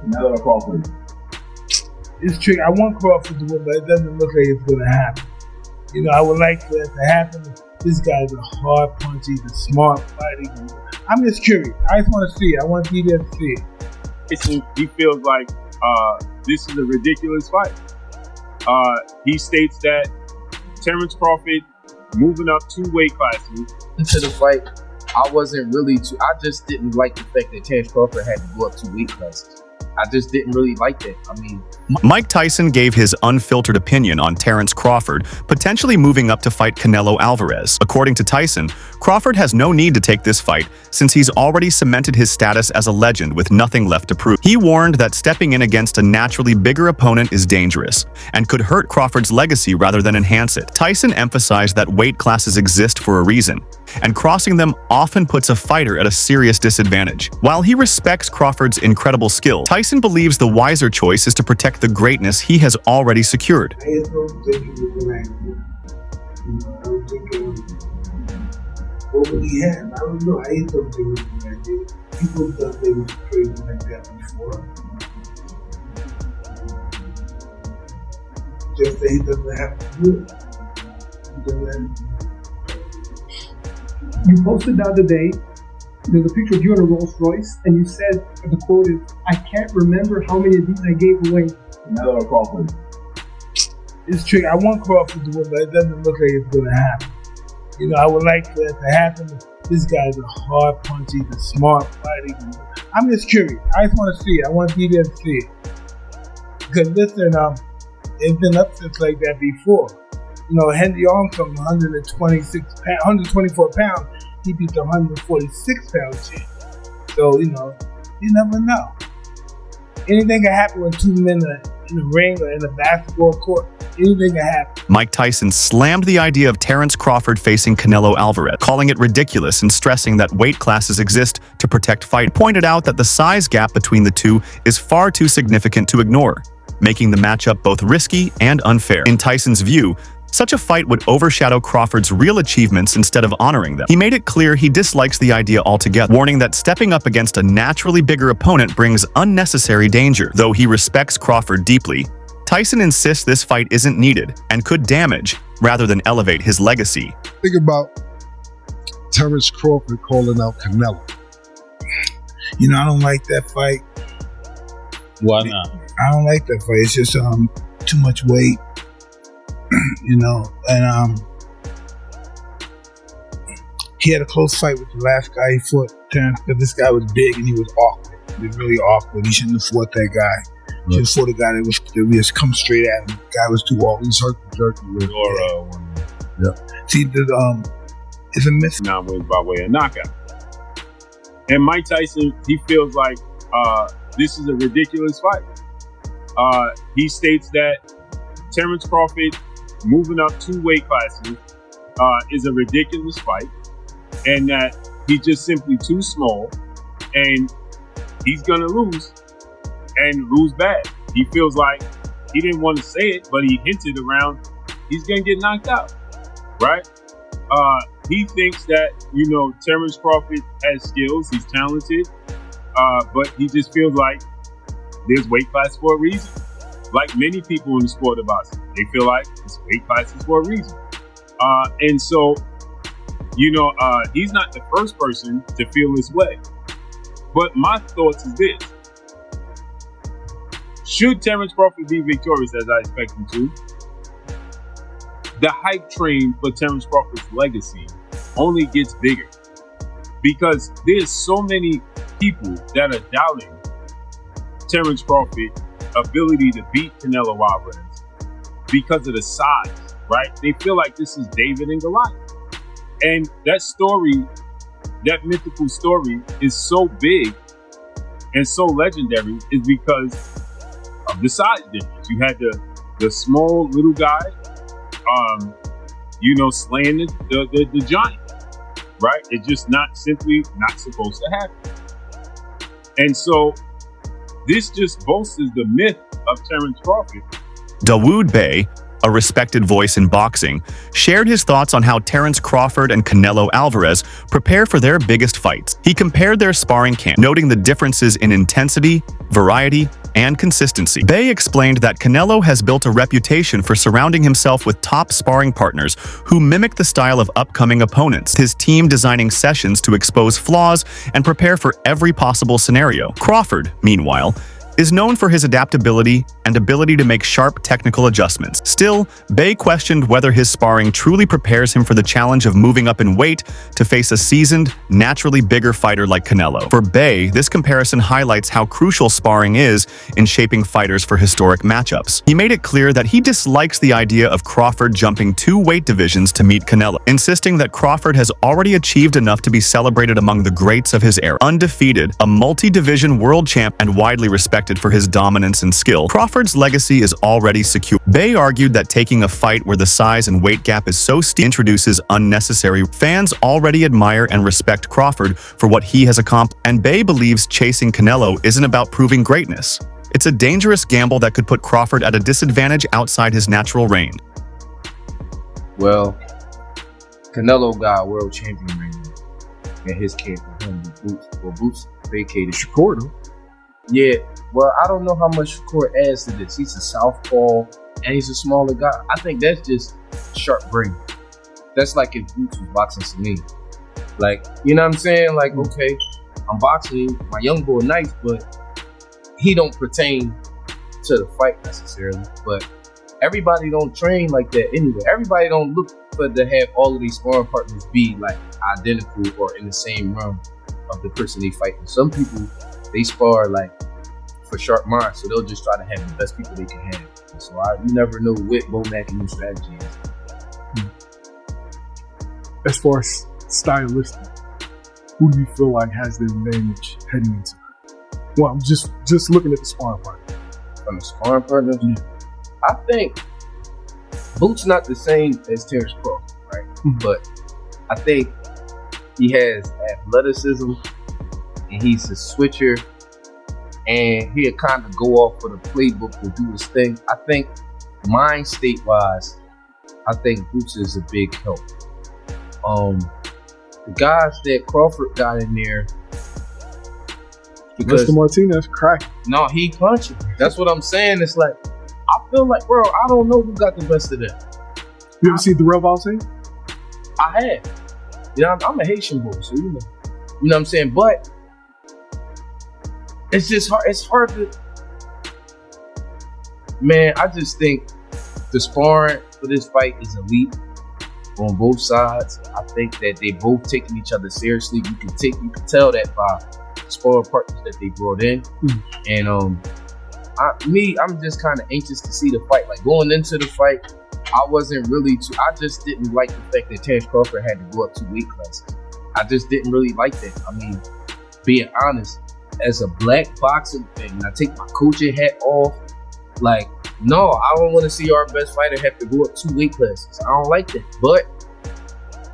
Canelo Crawford. It's tricky. I want Crawford to win, but it doesn't look like it's going to happen. You know, I would like for that to happen. This guy's a hard puncher. He's a smart fighter. I'm just curious. I just want to see it. I want to be there to see it. He feels like this is a ridiculous fight. He states that Terence Crawford moving up 2 weight classes. Into the fight, I just didn't like the fact that Terence Crawford had to go up 2 weight classes. I just didn't really like that. I mean, Mike Tyson gave his unfiltered opinion on Terence Crawford potentially moving up to fight Canelo Alvarez. According to Tyson, Crawford has no need to take this fight since he's already cemented his status as a legend with nothing left to prove. He warned that stepping in against a naturally bigger opponent is dangerous and could hurt Crawford's legacy rather than enhance it. Tyson emphasized that weight classes exist for a reason, and crossing them often puts a fighter at a serious disadvantage. While he respects Crawford's incredible skill, Tyson believes the wiser choice is to protect the greatness he has already secured. I just don't think he was the right move. I don't think what would he have? I don't know. I just don't think it was the right idea. People thought they was crazy like that before. Just that he doesn't have to do it. He doesn't. You posted the other day, there's a picture of you in a Rolls Royce, and you said, the quote is, "I can't remember how many of these I gave away." Canelo Crawford. It's tricky. I want Crawford to win, but it doesn't look like it's going to happen. You know, I would like for that to happen. This guy's a hard puncher. He's a smart fighter. I'm just curious. I just want to see it. I want to be there to see it. Because listen, there's been upsets like that before. You know, Henry Armstrong, 124 pounds, he beat the 146-pound champ. So, you know, you never know. Anything can happen when 2 men are in the ring or in a basketball court. Anything can happen. Mike Tyson slammed the idea of Terence Crawford facing Canelo Alvarez, calling it ridiculous and stressing that weight classes exist to protect fight. He pointed out that the size gap between the two is far too significant to ignore, making the matchup both risky and unfair. In Tyson's view, such a fight would overshadow Crawford's real achievements instead of honoring them. He made it clear he dislikes the idea altogether, warning that stepping up against a naturally bigger opponent brings unnecessary danger. Though he respects Crawford deeply, Tyson insists this fight isn't needed and could damage rather than elevate his legacy. Think about Terence Crawford calling out Canelo. You know, I don't like that fight. Why not? I don't like that fight. It's just too much weight. You know, and he had a close fight with the last guy he fought, Terence, because this guy was big and he was awkward. He was really awkward. He shouldn't have fought that guy. He should have fought a guy that just come straight at him. The guy was too awkward. He's hurt the jerky with See, it's a miss. Now wins by way of knockout. And Mike Tyson, he feels like this is a ridiculous fight. He states that Terence Crawford moving up 2 weight classes is a ridiculous fight, and that he's just simply too small, and he's gonna lose, and lose bad. He feels like he didn't want to say it, but he hinted around he's gonna get knocked out, right? He thinks that, you know, Terence Crawford has skills, he's talented, but he just feels like there's weight class for a reason. Like many people in the sport of boxing, they feel like this weight class is for a reason. And so, you know, he's not the first person to feel this way. But my thoughts is this. Should Terence Crawford be victorious, as I expect him to, the hype train for Terence Crawford's legacy only gets bigger. Because there's so many people that are doubting Terence Crawford's ability to beat Canelo Alvarez because of the size, right? They feel like this is David and Goliath. And that story, that mythical story, is so big and so legendary is because of the size difference. You had the small little guy, you know, slaying the giant, right? It's just not simply not supposed to happen. And so this just bolsters the myth of Terence Crawford. Dawood Bey, a respected voice in boxing, shared his thoughts on how Terence Crawford and Canelo Alvarez prepare for their biggest fights. He compared their sparring camp, noting the differences in intensity, variety, and consistency. Bey explained that Canelo has built a reputation for surrounding himself with top sparring partners who mimic the style of upcoming opponents, his team designing sessions to expose flaws and prepare for every possible scenario. Crawford, meanwhile, is known for his adaptability and ability to make sharp technical adjustments. Still, Bey questioned whether his sparring truly prepares him for the challenge of moving up in weight to face a seasoned, naturally bigger fighter like Canelo. For Bey, this comparison highlights how crucial sparring is in shaping fighters for historic matchups. He made it clear that he dislikes the idea of Crawford jumping 2 weight divisions to meet Canelo, insisting that Crawford has already achieved enough to be celebrated among the greats of his era. Undefeated, a multi-division world champ and widely respected for his dominance and skill, Crawford's legacy is already secure. Bey argued that taking a fight where the size and weight gap is so steep introduces unnecessary. Fans already admire and respect Crawford for what he has accomplished, and Bey believes chasing Canelo isn't about proving greatness. It's a dangerous gamble that could put Crawford at a disadvantage outside his natural range. Well, Canelo got a world champion right now in his camp with him with Boots. Well, Boots vacated. Shakur, though. Yeah, well, I don't know how much Shakur adds to this. He's a southpaw, and he's a smaller guy. I think that's just sharp brain. That's like if Boots was boxing to me. Like, you know what I'm saying? Like, okay, I'm boxing, my young boy nice, but he don't pertain to the fight necessarily. But everybody don't train like that anyway. Everybody don't look for to have all of these sparring partners be like identical or in the same realm of the person they fighting. Some people, they spar like for sharp minds, so they'll just try to have the best people they can have. So you never know what Bomac and new strategy is. As far as stylistic, who do you feel like has the advantage heading into that? Well, I'm just looking at the sparring partner. From the sparring partners, I think Boots not the same as Terence Crawford, right? Mm-hmm. But I think he has athleticism, and he's a switcher, and he'll kind of go off for the playbook to do his thing. I think mind state wise, I think Boots is a big help. The guys that Crawford got in there, because Mr. Martinez cracked. no, he punching. That's what I'm saying. It's like, I feel like, bro, I don't know who got the best of that. You ever see the Rev Valse? I have. You know, I'm a Haitian boy, so you know what I'm saying? But it's just hard. It's hard to, man, I just think the sparring for this fight is elite on both sides. I think that they both taking each other seriously. You can tell that by the sparring partners that they brought in. And I'm just kind of anxious to see the fight. Like, going into the fight, I wasn't really I just didn't like the fact that Terence Crawford had to go up 2 weight classes. I just didn't really like that. I mean, being honest, as a black boxing fan, and I take my coaching hat off, like, no, I don't want to see our best fighter have to go up 2 weight classes. I don't like that. But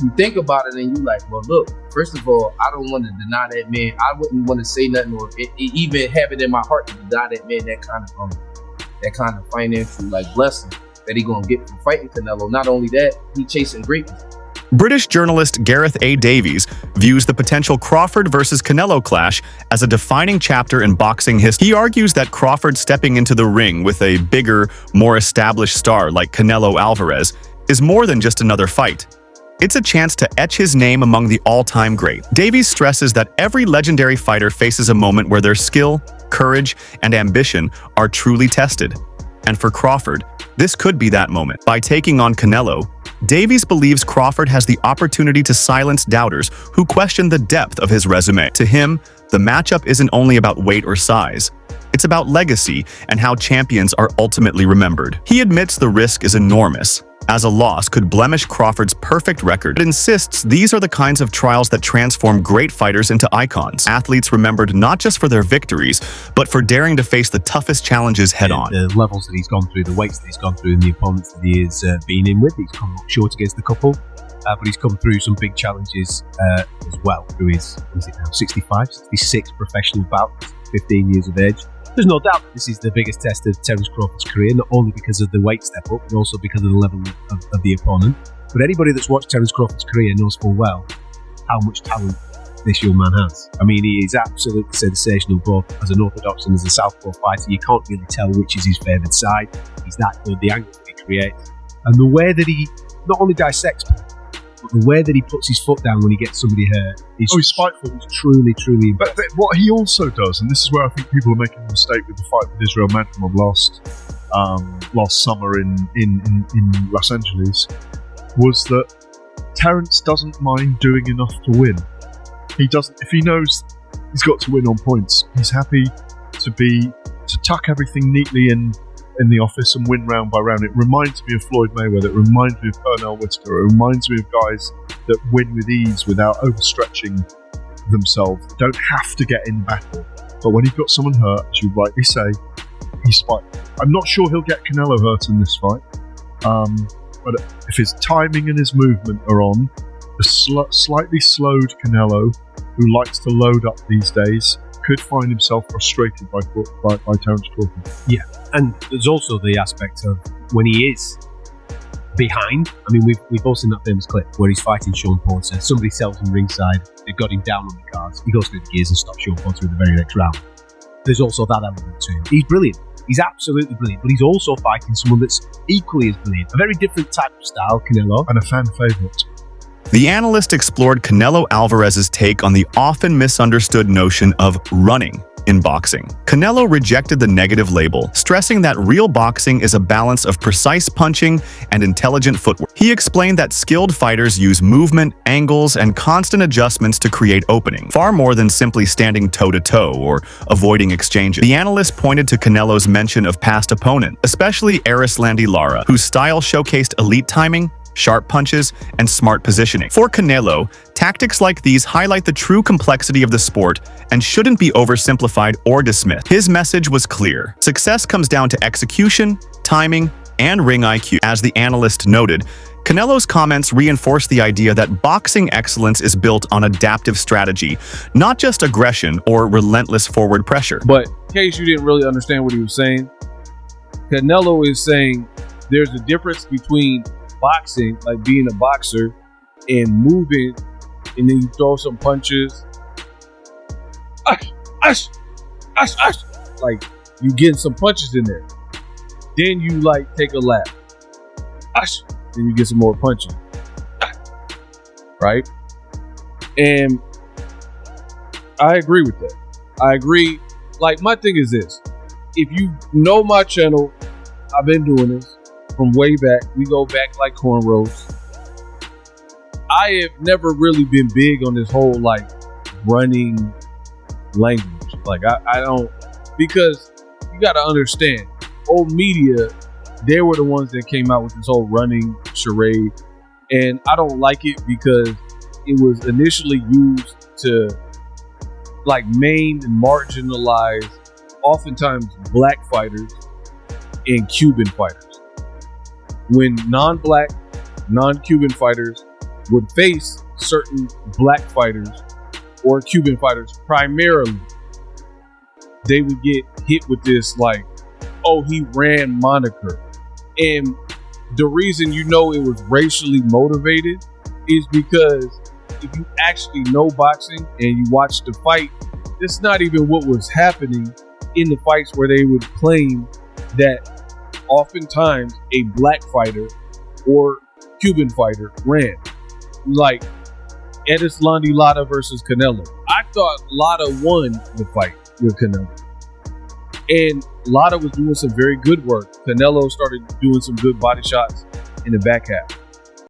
you think about it and you like, well, look, first of all, I don't want to deny that man. I wouldn't want to say nothing or even have it in my heart to deny that man that kind of financial like blessing that he gonna get from fighting Canelo. Not only that, he chasing greatness. British journalist Gareth A. Davies views the potential Crawford versus Canelo clash as a defining chapter in boxing history. He argues that Crawford stepping into the ring with a bigger, more established star like Canelo Alvarez is more than just another fight. It's a chance to etch his name among the all-time greats. Davies stresses that every legendary fighter faces a moment where their skill, courage, and ambition are truly tested. And for Crawford, this could be that moment. By taking on Canelo, Davies believes Crawford has the opportunity to silence doubters who question the depth of his resume. To him, the matchup isn't only about weight or size. It's about legacy and how champions are ultimately remembered. He admits the risk is enormous, as a loss could blemish Crawford's perfect record, but insists these are the kinds of trials that transform great fighters into icons. Athletes remembered not just for their victories, but for daring to face the toughest challenges head-on. The levels that he's gone through, the weights that he's gone through, and the opponents that he has been in with. He's come up short against the couple, but he's come through some big challenges as well through his, 65, 66 professional bouts, 15 years of age. There's no doubt that this is the biggest test of Terence Crawford's career, not only because of the weight step up, but also because of the level of the opponent. But anybody that's watched Terence Crawford's career knows full well how much talent this young man has. I mean, he is absolutely sensational, both as an orthodox and as a southpaw fighter. You can't really tell which is his favoured side. He's that good, the angles that he creates, and the way that he not only dissects, but the way that he puts his foot down when he gets somebody hurt is he's spiteful. Truly, truly impressive. But what he also does, and this is where I think people are making a mistake with the fight with Israel Madrimov last summer in Los Angeles, was that Terence doesn't mind doing enough to win. He doesn't. If he knows he's got to win on points, he's happy to tuck everything neatly in the office and win round by round. It reminds me of Floyd Mayweather. It reminds me of Pernell Whitaker. It reminds me of guys that win with ease without overstretching themselves. They don't have to get in battle. But when you've got someone hurt, as you rightly say, he's spiteful. I'm not sure he'll get Canelo hurt in this fight. But if his timing and his movement are on, the slightly slowed Canelo, who likes to load up these days, could find himself frustrated by Terence Crawford. Yeah, and there's also the aspect of when he is behind. I mean, we've all seen that famous clip where he's fighting Sean Porter. Somebody sells him ringside. They've got him down on the cards. He goes through the gears and stops Sean Porter in the very next round. There's also that element to him. He's brilliant. He's absolutely brilliant, but he's also fighting someone that's equally as brilliant. A very different type of style, Canelo. And a fan favourite. The analyst explored Canelo Alvarez's take on the often misunderstood notion of running in boxing. Canelo rejected the negative label, stressing that real boxing is a balance of precise punching and intelligent footwork. He explained that skilled fighters use movement, angles, and constant adjustments to create opening, far more than simply standing toe-to-toe or avoiding exchanges. The analyst pointed to Canelo's mention of past opponent, especially Erislandy Lara, whose style showcased elite timing, sharp punches, and smart positioning. For Canelo, tactics like these highlight the true complexity of the sport and shouldn't be oversimplified or dismissed. His message was clear. Success comes down to execution, timing, and ring IQ. As the analyst noted, Canelo's comments reinforce the idea that boxing excellence is built on adaptive strategy, not just aggression or relentless forward pressure. But in case you didn't really understand what he was saying, Canelo is saying there's a difference between boxing, like being a boxer, and moving, and then you throw some punches, like you getting some punches in there. Then you like take a lap, then you get some more punches, right? And I agree with that. I agree. Like, my thing is this: if you know my channel, I've been doing this from way back. We go back like cornrows. I have never really been big on this whole like running language. Like I don't, because you got to understand, old media, they were the ones that came out with this whole running charade, and I don't like it because it was initially used to like maim and marginalize oftentimes black fighters and Cuban fighters. When non-black, non-Cuban fighters would face certain black fighters or Cuban fighters primarily, they would get hit with this like, oh, he ran moniker. And the reason you know it was racially motivated is because if you actually know boxing and you watch the fight, that's not even what was happening in the fights where they would claim that oftentimes a black fighter or Cuban fighter ran. Like Erislandy Lara versus Canelo. I thought Lara won the fight with Canelo. And Lara was doing some very good work. Canelo started doing some good body shots in the back half.